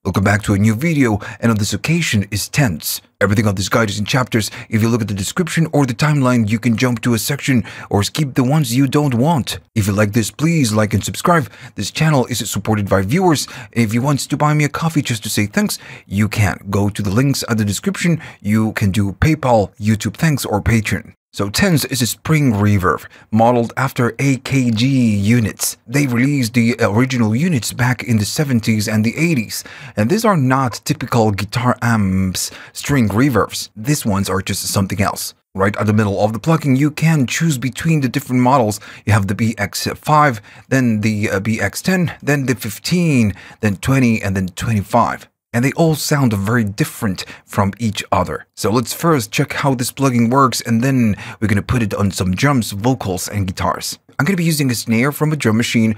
Welcome back to a new video, and on this occasion is tense. Everything on this guide is in chapters. If you look at the description or the timeline, you can jump to a section or skip the ones you don't want. If you like this, please like and subscribe. This channel is supported by viewers. If you want to buy me a coffee just to say thanks, you can. Go to the links at the description. You can do PayPal, YouTube thanks, or Patreon. So tense is a spring reverb, modeled after AKG units. They released the original units back in the 70s and the 80s, and these are not typical guitar amps string reverbs. These ones are just something else. Right at the middle of the plugin, you can choose between the different models. You have the BX5, then the BX10, then the 15, then 20, and then 25. And they all sound very different from each other. So let's first check how this plugin works, and then we're going to put it on some drums, vocals, and guitars. I'm going to be using a snare from a drum machine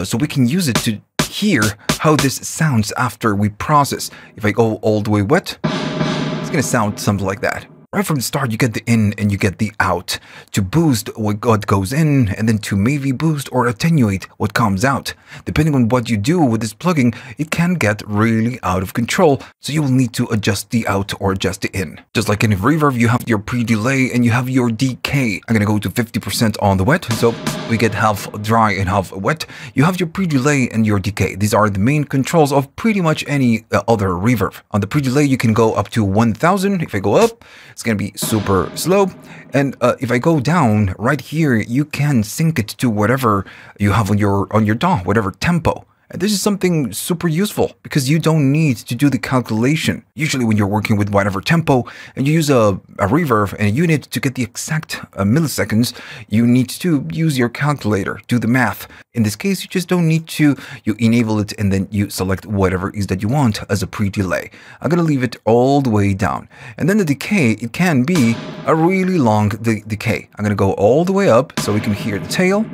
so we can use it to hear how this sounds after we process. If I go all the way wet, it's going to sound something like that. Right from the start, you get the in and you get the out to boost what goes in, and then to maybe boost or attenuate what comes out. Depending on what you do with this plugin, it can get really out of control, so you will need to adjust the out or adjust the in. Just like any reverb, you have your pre-delay and you have your decay. I'm gonna go to 50% on the wet, so we get half dry and half wet. You have your pre-delay and your decay. These are the main controls of pretty much any other reverb. On the pre-delay, you can go up to 1000. If I go up, it's going to be super slow, and if I go down right here, you can sync it to whatever you have on your DAW, whatever tempo. And this is something super useful because you don't need to do the calculation. Usually when you're working with whatever tempo and you use a reverb and a unit to get the exact milliseconds, you need to use your calculator, do the math. In this case, you just don't need to. You enable it and then you select whatever it is that you want as a pre-delay. I'm going to leave it all the way down. And then the decay, it can be a really long decay. I'm going to go all the way up so we can hear the tail.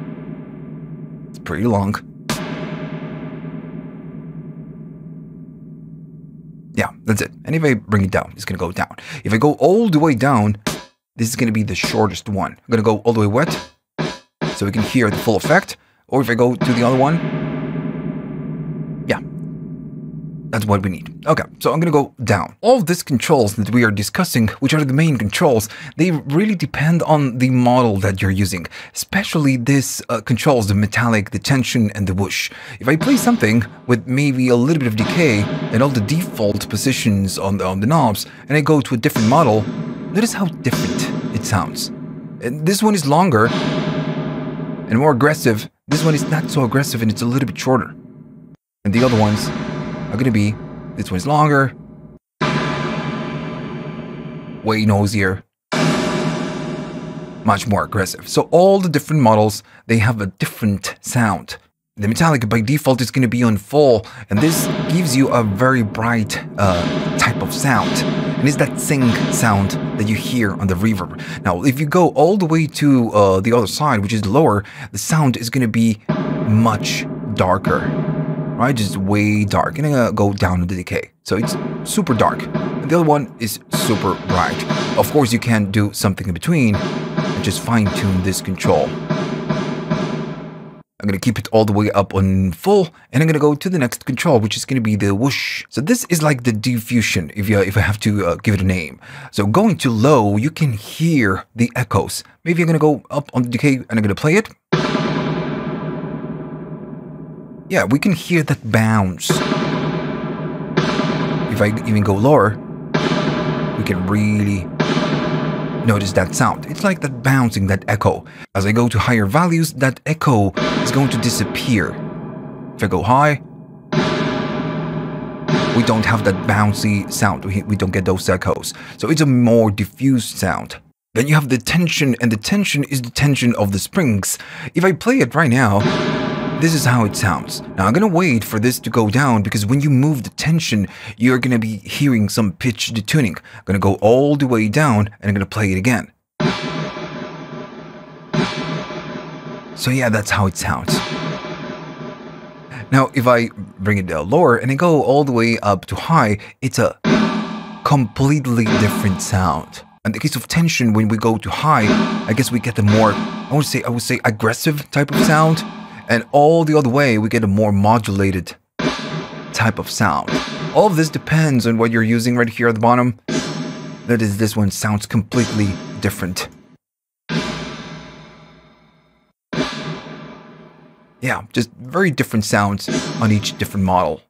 It's pretty long. Yeah, that's it. And if I bring it down, it's going to go down. If I go all the way down, this is going to be the shortest one. I'm going to go all the way wet so we can hear the full effect. Or if I go to the other one, yeah, that's what we need. Okay, so I'm going to go down. All these controls that we are discussing, which are the main controls, they really depend on the model that you're using, especially this controls, the metallic, the tension, and the whoosh. If I play something with maybe a little bit of decay and all the default positions on the knobs, and I go to a different model, notice how different it sounds. And this one is longer and more aggressive. This one is not so aggressive and it's a little bit shorter. And the other ones are going to be, this one's longer, way noisier, much more aggressive. So all the different models, they have a different sound. The metallic by default is going to be on full, and this gives you a very bright type of sound. And it's that sing sound that you hear on the reverb. Now, if you go all the way to the other side, which is lower, the sound is going to be much darker. Right, just way dark, and I'm gonna go down to the decay. So it's super dark. And the other one is super bright. Of course, you can do something in between and just fine-tune this control. I'm gonna keep it all the way up on full, and I'm gonna go to the next control, which is gonna be the whoosh. So this is like the diffusion, if I have to give it a name. So going to low, you can hear the echoes. Maybe I'm gonna go up on the decay and I'm gonna play it. Yeah, we can hear that bounce. If I even go lower, we can really notice that sound. It's like that bouncing, that echo. As I go to higher values, that echo is going to disappear. If I go high, we don't have that bouncy sound. We don't get those echoes. So it's a more diffused sound. Then you have the tension, and the tension is the tension of the springs. If I play it right now, this is how it sounds. Now I'm gonna wait for this to go down because when you move the tension, you're gonna be hearing some pitch detuning. I'm gonna go all the way down and I'm gonna play it again. So yeah, that's how it sounds. Now if I bring it down lower and I go all the way up to high, it's a completely different sound. In the case of tension, when we go to high, I guess we get a more, I would say aggressive type of sound. And all the other way, we get a more modulated type of sound. All of this depends on what you're using right here at the bottom. That is, this one sounds completely different. Yeah, just very different sounds on each different model.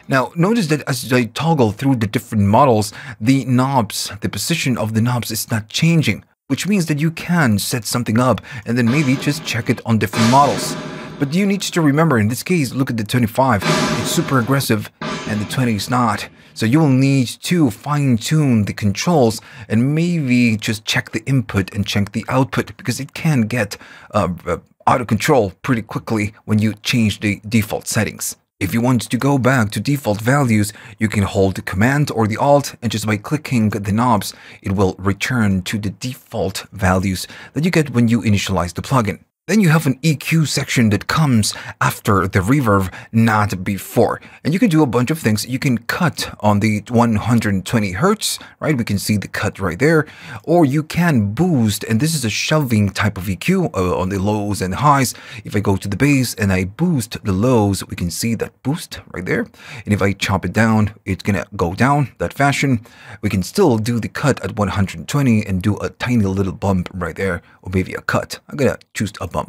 Now, notice that as I toggle through the different models, the knobs, the position of the knobs is not changing, which means that you can set something up and then maybe just check it on different models. But you need to remember, in this case, look at the 25, it's super aggressive and the 20 is not. So you will need to fine-tune the controls and maybe just check the input and check the output, because it can get out of control pretty quickly when you change the default settings. If you want to go back to default values, you can hold the Command or the Alt, and just by clicking the knobs, it will return to the default values that you get when you initialize the plugin. Then you have an EQ section that comes after the reverb, not before. And you can do a bunch of things. You can cut on the 120 Hertz, right? We can see the cut right there. Or you can boost, and this is a shelving type of EQ on the lows and highs. If I go to the bass and I boost the lows, we can see that boost right there. And if I chop it down, it's gonna go down that fashion. We can still do the cut at 120 and do a tiny little bump right there, or maybe a cut. I'm gonna choose a bump.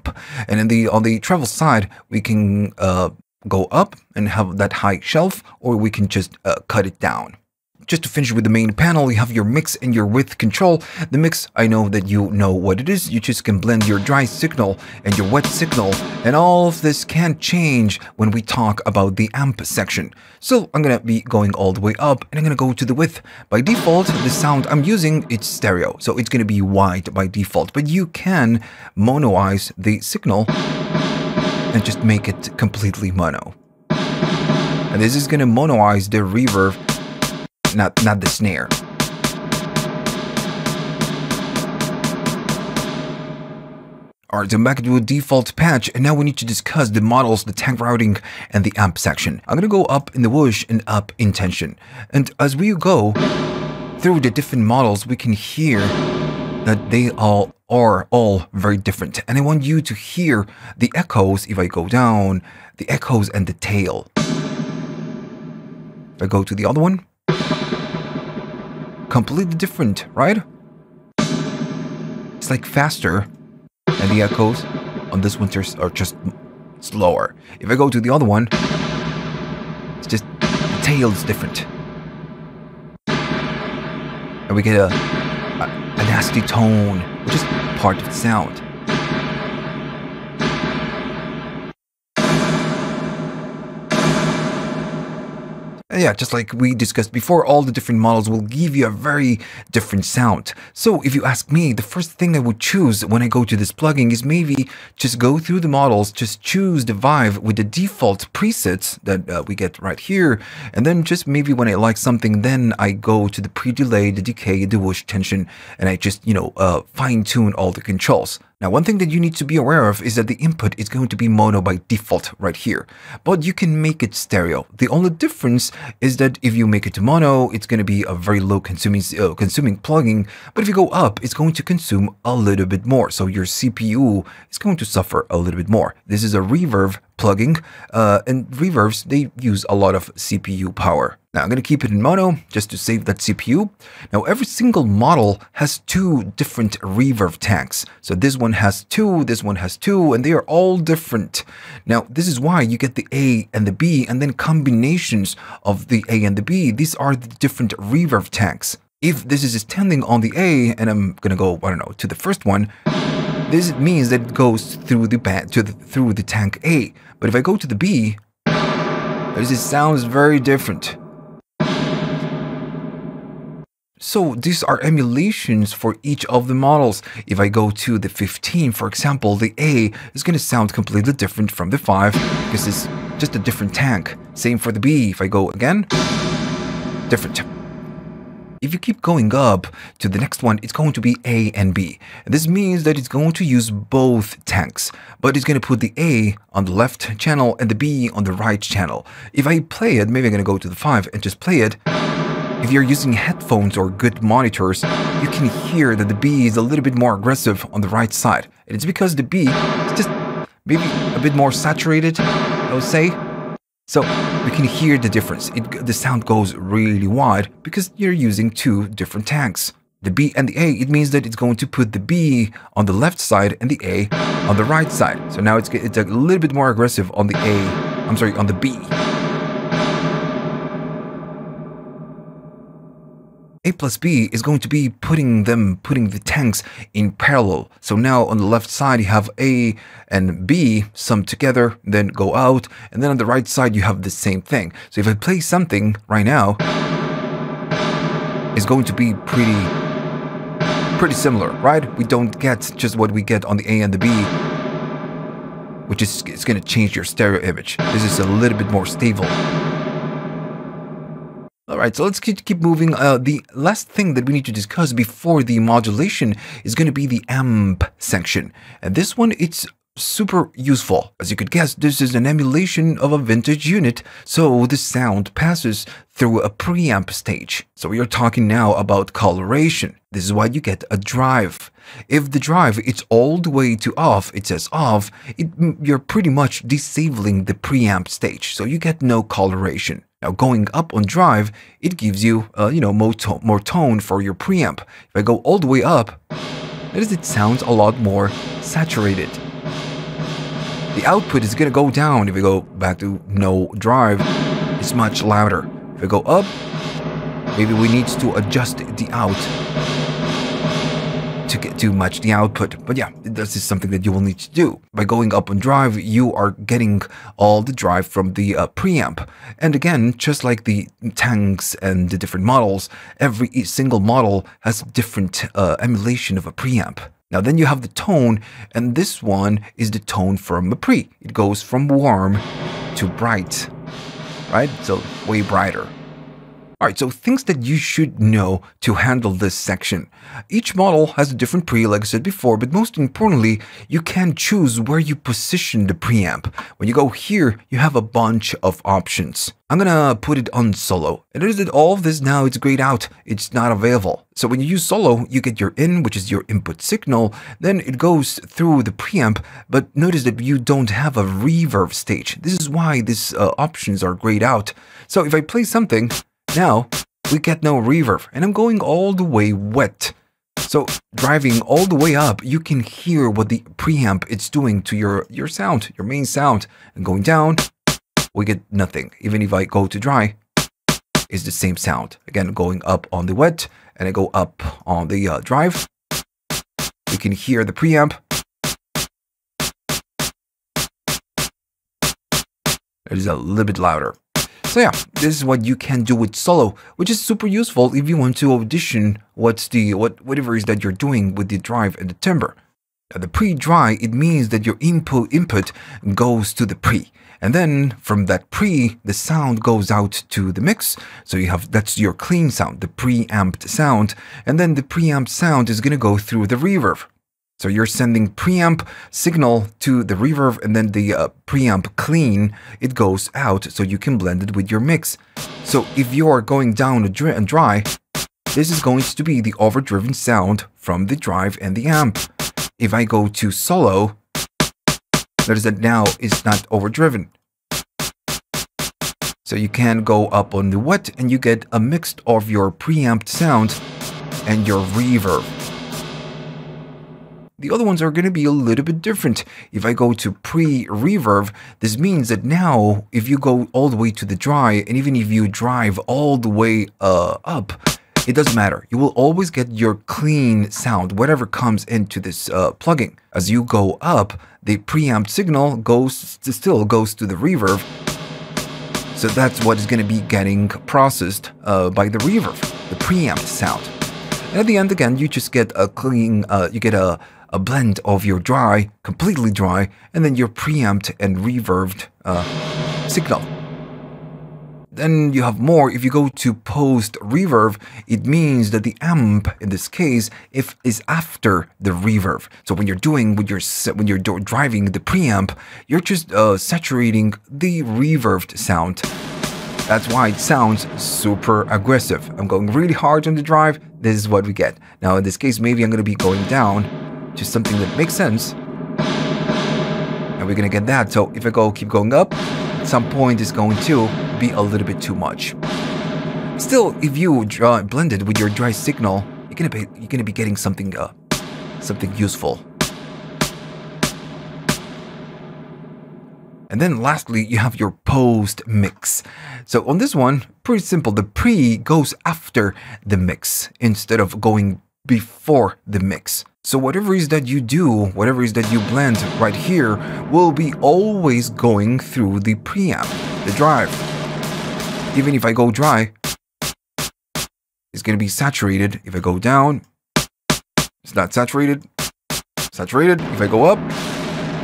And on the treble side, we can go up and have that high shelf, or we can just cut it down. Just to finish with the main panel, you have your mix and your width control. The mix, I know that you know what it is. You just can blend your dry signal and your wet signal, and all of this can change when we talk about the amp section. So I'm gonna be going all the way up, and I'm gonna go to the width. By default, the sound I'm using, it's stereo, so it's gonna be wide by default, but you can monoize the signal and just make it completely mono. And this is gonna monoize the reverb, not the snare. Alright, so I'm back to a default patch, and now we need to discuss the models, the tank routing, and the amp section. I'm gonna go up in the whoosh and up in tension. And as we go through the different models, we can hear that they all are very different. And I want you to hear the echoes if I go down, the echoes and the tail. If I go to the other one, completely different, right? It's like faster, and the echoes on this one are just slower. If I go to the other one, it's just the tail is different, and we get a nasty tone, which is part of the sound. Yeah, just like we discussed before, all the different models will give you a very different sound. So if you ask me, the first thing I would choose when I go to this plugin is maybe just go through the models, just choose the vibe with the default presets that we get right here. And then just maybe when I like something, then I go to the pre-delay, the decay, the whoosh, tension, and I just, fine tune all the controls. Now, one thing that you need to be aware of is that the input is going to be mono by default right here, but you can make it stereo. The only difference is that if you make it to mono, it's going to be a very low consuming plugin, but if you go up, it's going to consume a little bit more. So your CPU is going to suffer a little bit more. This is a reverb plugin, and reverbs, they use a lot of CPU power. Now I'm going to keep it in mono just to save that CPU. Now every single model has two different reverb tanks. So this one has two, this one has two, and they are all different. Now this is why you get the A and the B, and then combinations of the A and the B. These are the different reverb tanks. If this is standing on the A, and I'm going to go, I don't know, to the first one, this means that it goes through through the tank A. But if I go to the B, this sounds very different. So these are emulations for each of the models. If I go to the 15, for example, the A is going to sound completely different from the 5 because it's just a different tank. Same for the B. If I go again, different. If you keep going up to the next one, it's going to be A and B. And this means that it's going to use both tanks, but it's going to put the A on the left channel and the B on the right channel. If I play it, maybe I'm going to go to the 5 and just play it. If you're using headphones or good monitors, you can hear that the B is a little bit more aggressive on the right side. And it's because the B is just maybe a bit more saturated, I would say. So we can hear the difference. The sound goes really wide because you're using two different tanks. The B and the A, it means that it's going to put the B on the left side and the A on the right side. So now it's a little bit more aggressive on the on the B. A plus B is going to be putting the tanks in parallel. So now on the left side you have A and B summed together, then go out, and then on the right side you have the same thing. So if I play something right now, it's going to be pretty similar, right? We don't get just what we get on the A and the B, which is it's going to change your stereo image. This is a little bit more stable. Alright, so let's keep moving. The last thing that we need to discuss before the modulation is going to be the amp section. And this one, it's super useful. As you could guess, this is an emulation of a vintage unit, so the sound passes through a preamp stage. So we are talking now about coloration. This is why you get a drive. If the drive it's all the way to off, it says off, you're pretty much disabling the preamp stage, so you get no coloration. Now going up on drive, it gives you, more tone for your preamp. If I go all the way up, notice it sounds a lot more saturated. The output is going to go down. If we go back to no drive, it's much louder. If I go up, maybe we need to adjust the out to match the output. But yeah, this is something that you will need to do. By going up on drive, you are getting all the drive from the preamp. And again, just like the tanks and the different models, every single model has a different emulation of a preamp. Now then you have the tone, and this one is the tone from a pre. It goes from warm to bright, right? So way brighter. Alright, so things that you should know to handle this section. Each model has a different pre, like I said before, but most importantly, you can choose where you position the preamp. When you go here, you have a bunch of options. I'm gonna put it on solo. And notice that all of this now, it's grayed out. It's not available. So when you use solo, you get your in, which is your input signal. Then it goes through the preamp, but notice that you don't have a reverb stage. This is why these options are grayed out. So if I play something, now we get no reverb, and I'm going all the way wet. So driving all the way up, you can hear what the preamp it's doing to your sound, your main sound. And going down, we get nothing. Even if I go to dry, it's the same sound. Again, going up on the wet, and I go up on the drive, we can hear the preamp. It is a little bit louder. So yeah, this is what you can do with solo, which is super useful if you want to audition whatever it is that you're doing with the drive and the timbre. Now, the pre-dry, it means that your input goes to the pre, and then from that pre, the sound goes out to the mix. So that's your clean sound, the preamped sound, and then the preamped sound is gonna go through the reverb. So you're sending preamp signal to the reverb, and then the preamp clean, it goes out so you can blend it with your mix. So if you are going down and dry, this is going to be the overdriven sound from the drive and the amp. If I go to solo, notice that now it's not overdriven. So you can go up on the wet and you get a mix of your preamped sound and your reverb. The other ones are going to be a little bit different. If I go to pre-reverb, this means that now if you go all the way to the dry, and even if you drive all the way up, it doesn't matter. You will always get your clean sound, whatever comes into this plugin. As you go up, the preamp signal still goes to the reverb. So that's what is going to be getting processed by the reverb, the preamp sound. And at the end, again, you just get a clean, you get a blend of your dry, completely dry, and then your preamped and reverbed signal. Then you have more. If you go to post reverb, it means that the amp in this case is after the reverb. So when you're driving the preamp, you're just saturating the reverbed sound. That's why it sounds super aggressive. I'm going really hard on the drive. This is what we get. Now in this case, maybe I'm going to be going down to something that makes sense. And we're going to get that. So if I keep going up, some point is going to be a little bit too much. Still, if you blend it with your dry signal, you're gonna be getting something useful. And then lastly, you have your post mix. So on this one, pretty simple. The pre goes after the mix instead of going before the mix. So whatever it is that you do, whatever it is that you blend right here will be always going through the preamp, the drive. Even if I go dry, it's going to be saturated. If I go down, it's not saturated. Saturated. If I go up,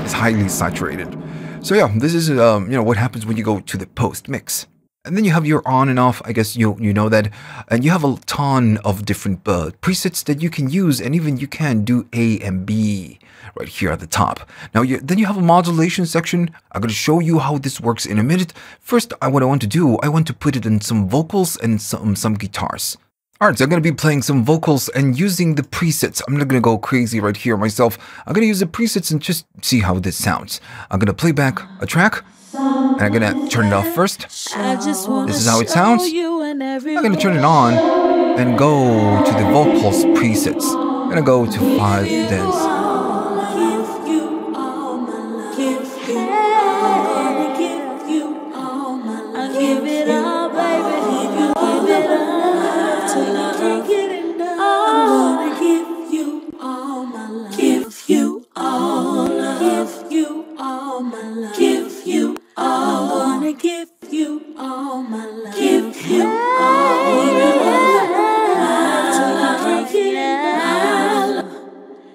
it's highly saturated. So yeah, this is what happens when you go to the post mix. And then you have your on and off. I guess you know that, and you have a ton of different presets that you can use, and even you can do A and B right here at the top. Now then you have a modulation section. I'm going to show you how this works in a minute. First, what I want to do, I want to put it in some vocals and some guitars. Alright, so I'm going to be playing some vocals and using the presets. I'm not going to go crazy right here myself. I'm going to use the presets and just see how this sounds. I'm going to play back a track, and I'm going to turn it off first. This is how it sounds. I'm going to turn it on and go to the vocals presets. I'm going to go to 5 dance.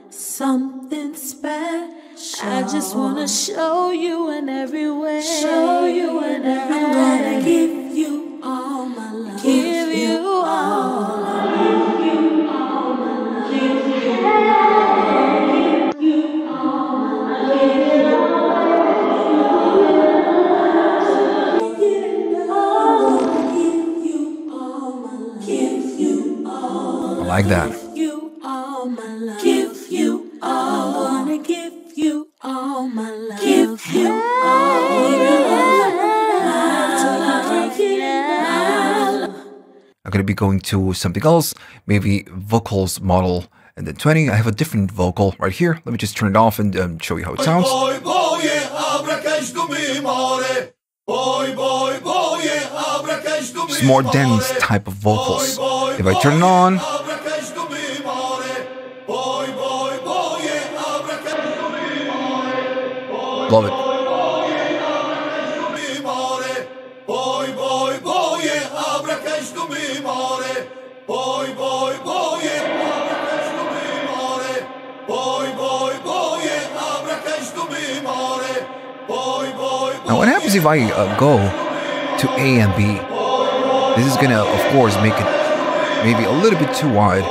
Something special. I just wanna show you in every way. Show you in every way. I'm gonna give you all my love. Give you all. Give you all my love. Give you all. Give you all my love. Give you all. Give you all. I like that. I'm going to be going to something else, maybe vocals model, and then 20. I have a different vocal right here. Let me just turn it off and show you how it sounds. It's more dense type of vocals. If I turn it on, love it. Now what happens if I go to A and B? This is gonna, of course, make it maybe a little bit too wide.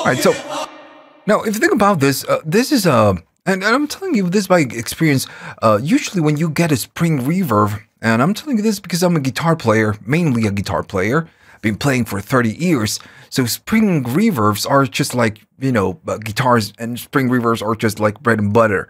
Alright, so now if you think about this, this is and I'm telling you this by experience, usually when you get a spring reverb, and I'm telling you this because I'm a guitar player, mainly a guitar player, been playing for 30 years, so spring reverbs are just like, guitars and spring reverbs are just like bread and butter.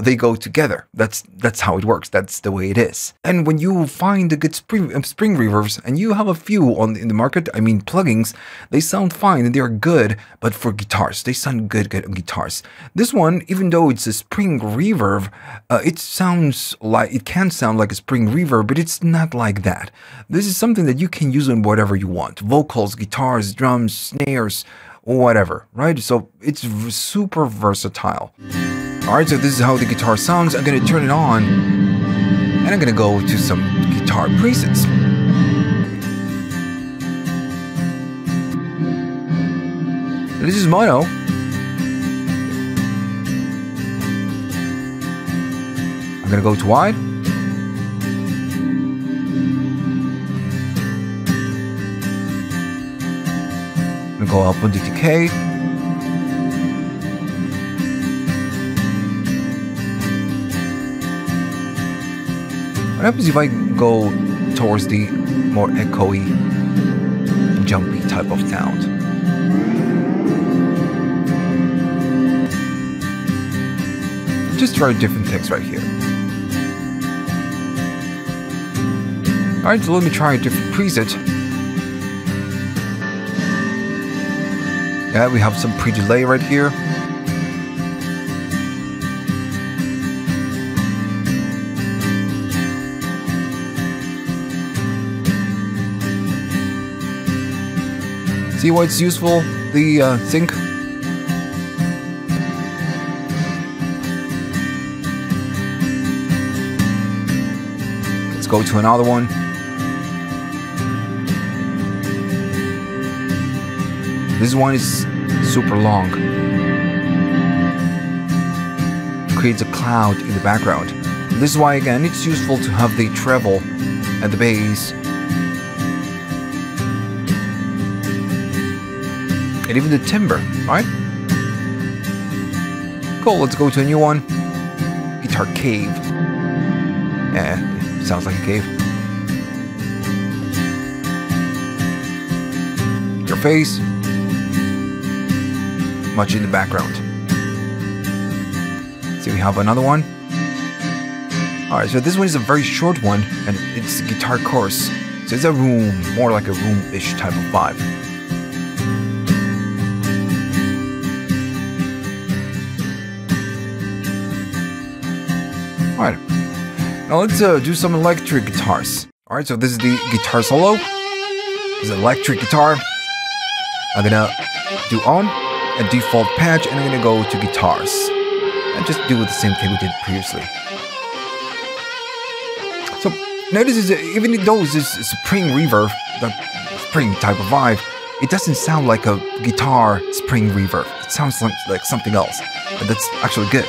They go together. That's how it works. That's the way it is. And when you find a good spring reverbs, and you have a few in the market, I mean plugins, they sound fine and they are good. But for guitars, they sound good on guitars. This one, even though it's a spring reverb, it can sound like a spring reverb, but it's not like that. This is something that you can use on whatever you want: vocals, guitars, drums, snares, whatever, right? So it's super versatile. Alright, so this is how the guitar sounds. I'm going to turn it on, and I'm going to go to some guitar presets. This is mono. I'm going to go to wide. I'm going to go up on the decay. What happens if I go towards the more echoey, jumpy type of sound? Just try different things right here. Alright, so let me try a different preset. Yeah, we have some pre-delay right here. See why it's useful, the sync? Let's go to another one. This one is super long. It creates a cloud in the background. This is why, again, it's useful to have the treble and the bass. And even the timbre, right? Cool, let's go to a new one. Guitar cave. Yeah, it sounds like a cave. Your face. Much in the background. See, we have another one. Alright, so this one is a very short one, and it's a guitar chorus. So it's a room, more like a room-ish type of vibe. Alright, now let's do some electric guitars. Alright, so this is the guitar solo. This is electric guitar. I'm gonna do on a default patch, and I'm gonna go to guitars. And just do the same thing we did previously. So notice is even though it's a spring reverb, the spring type of vibe, it doesn't sound like a guitar spring reverb. It sounds like something else. And that's actually good.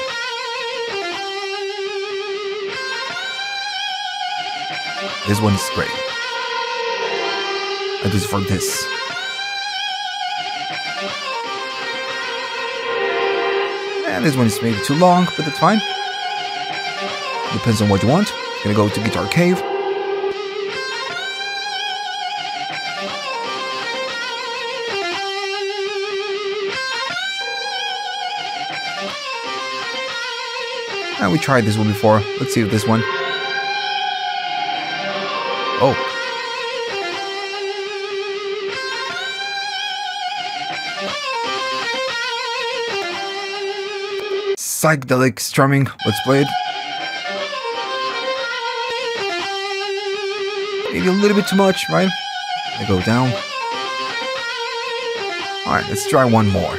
This one is great. And this is for this. And this one is maybe too long, but that's fine. Depends on what you want. Gonna go to Guitar Cave. And we tried this one before. Let's see if this one. Oh. Psychedelic strumming. Let's play it. Maybe a little bit too much, right? I go down. Alright, let's try one more.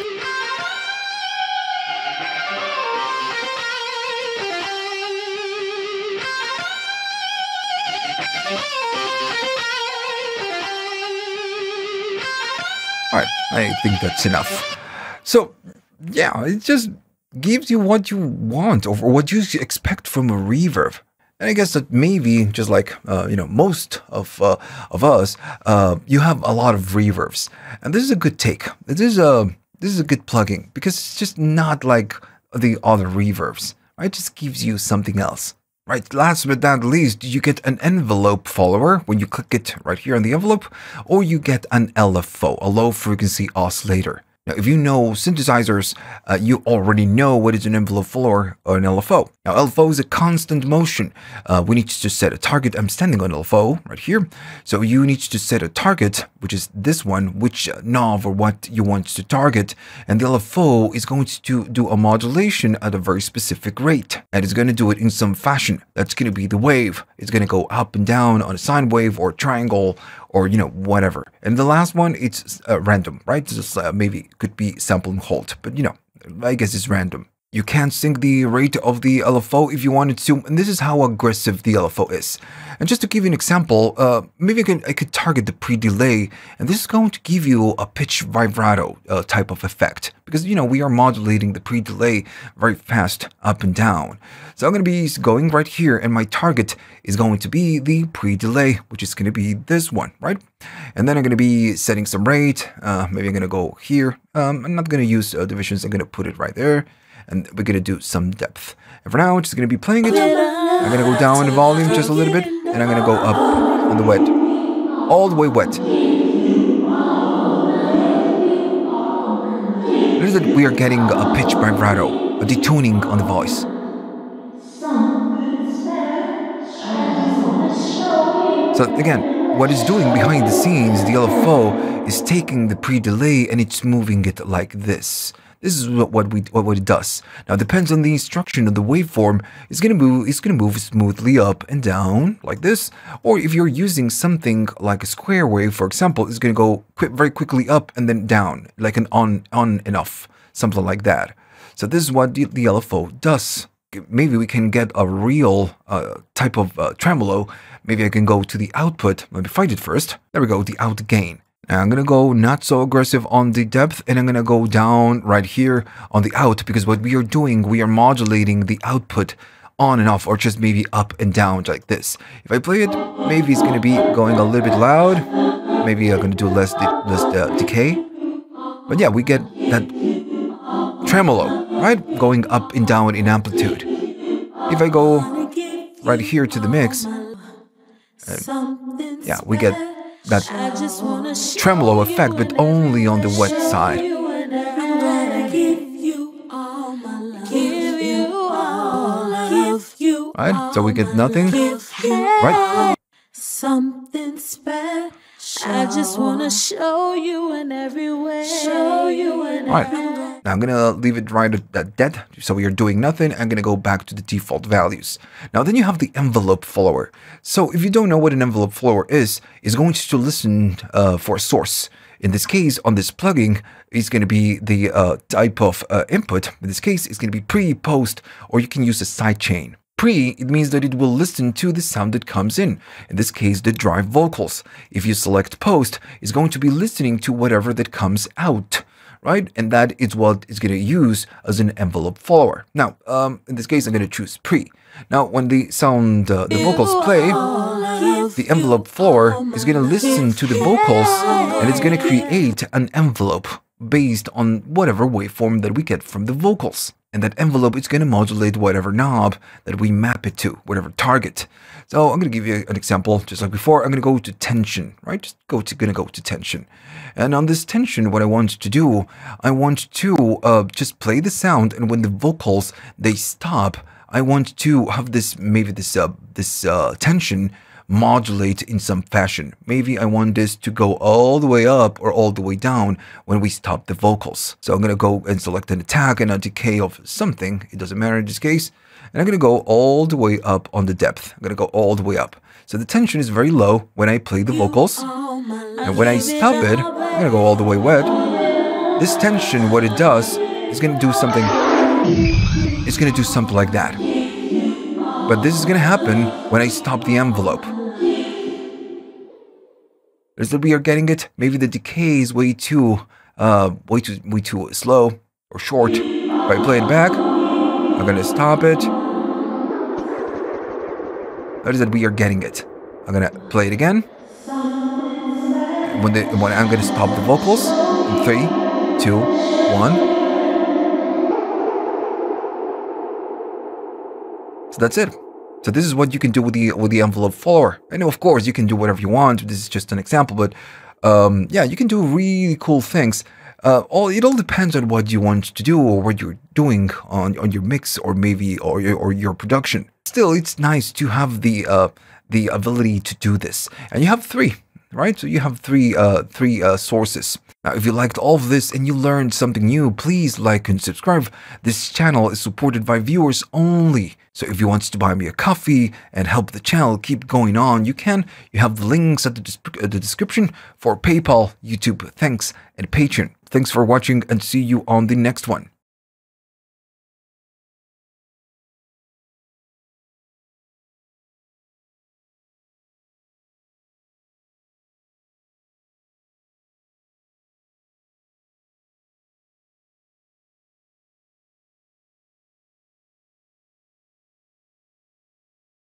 Alright, I think that's enough. So, yeah, it just gives you what you want or what you expect from a reverb. And I guess that maybe just like most of us, you have a lot of reverbs, and this is a good take. This is a good plugin because it's just not like the other reverbs. Right? It just gives you something else. Right. Last but not least, you get an envelope follower when you click it right here on the envelope, or you get an LFO, a low frequency oscillator. Now, if you know synthesizers, you already know what is an envelope follower or an LFO. Now, LFO is a constant motion. We need to set a target. I'm standing on LFO right here. So you need to set a target, which is this one, which knob or what you want to target. And the LFO is going to do a modulation at a very specific rate. And it's going to do it in some fashion. That's going to be the wave. It's going to go up and down on a sine wave or triangle or, whatever. And the last one, it's random, right? Just maybe could be sample and hold, but I guess it's random. You can sync the rate of the LFO if you wanted to, and this is how aggressive the LFO is. And just to give you an example, maybe I could target the pre-delay, and this is going to give you a pitch vibrato type of effect, because we are modulating the pre-delay very fast up and down. So I'm going to be going right here, and my target is going to be the pre-delay, which is going to be this one, right? And then I'm going to be setting some rate. Maybe I'm going to go here. I'm not going to use divisions. I'm going to put it right there. And we're going to do some depth. And for now, I'm just going to be playing it. I'm gonna go down the volume just a little bit, and I'm gonna go up on the wet, all the way wet. Notice that we are getting a pitch vibrato, a detuning on the voice. So again, what it's doing behind the scenes, the LFO is taking the pre-delay and it's moving it like this. This is what it does. Now, it depends on the instruction of the waveform. It's gonna move smoothly up and down like this. Or if you're using something like a square wave, for example, it's gonna go very quickly up and then down, like an on and off, something like that. So this is what the LFO does. Maybe we can get a real type of tremolo. Maybe I can go to the output. Let me find it first. There we go, the out gain. Now I'm going to go not so aggressive on the depth, and I'm going to go down right here on the out, because what we are doing, we are modulating the output on and off, or just maybe up and down like this. If I play it, maybe it's going to be going a little bit loud. Maybe I'm going to do less decay. But yeah, we get that tremolo, right? Going up and down in amplitude. If I go right here to the mix, yeah, we get that tremolo effect, but only on the wet side. Right? So we get nothing. Right? Something special. I just wanna show you in every way. Show you in every way. Now I'm gonna leave it right at dead, so we are doing nothing. I'm gonna go back to the default values. Now then you have the envelope follower. So if you don't know what an envelope follower is, it's going to listen for a source. In this case, on this plugin, it's going to be the type of input. In this case, it's going to be pre, post, or you can use a sidechain. Pre, it means that it will listen to the sound that comes in this case, the drive vocals. If you select post, it's going to be listening to whatever that comes out, right? And that is what it's going to use as an envelope follower. Now, in this case, I'm going to choose pre. Now, when the sound, the vocals play, the envelope follower is going to listen to the vocals, and it's going to create an envelope based on whatever waveform that we get from the vocals. And that envelope is going to modulate whatever knob that we map it to, whatever target. So I'm going to give you an example, just like before. I'm going to go to tension, right? Just going to go to tension. And on this tension, what I want to do, I want to just play the sound, and when the vocals, they stop, I want to have this, maybe this tension modulate in some fashion. Maybe I want this to go all the way up or all the way down when we stop the vocals. So I'm going to go and select an attack and a decay of something. It doesn't matter in this case. And I'm going to go all the way up on the depth. I'm going to go all the way up. So the tension is very low when I play the vocals. And when I stop it, I'm going to go all the way wet. This tension, what it does, is going to do something. It's going to do something like that. But this is going to happen when I stop the envelope. Is that we are getting it? Maybe the decay is way too slow or short. If I play it back, I'm gonna stop it. That is that we are getting it. I'm gonna play it again. When I'm gonna stop the vocals in 3, 2, 1. So that's it. So this is what you can do with the envelope follower. And of course, you can do whatever you want. This is just an example, but yeah, you can do really cool things. It all depends on what you want to do or what you're doing on your mix or maybe or your production. Still, it's nice to have the ability to do this. And you have 3, right? So you have three sources. Now, if you liked all of this and you learned something new, please like and subscribe. This channel is supported by viewers only. So if you want to buy me a coffee and help the channel keep going on, you can. You have the links at the description for PayPal, YouTube, thanks, and Patreon. Thanks for watching and see you on the next one.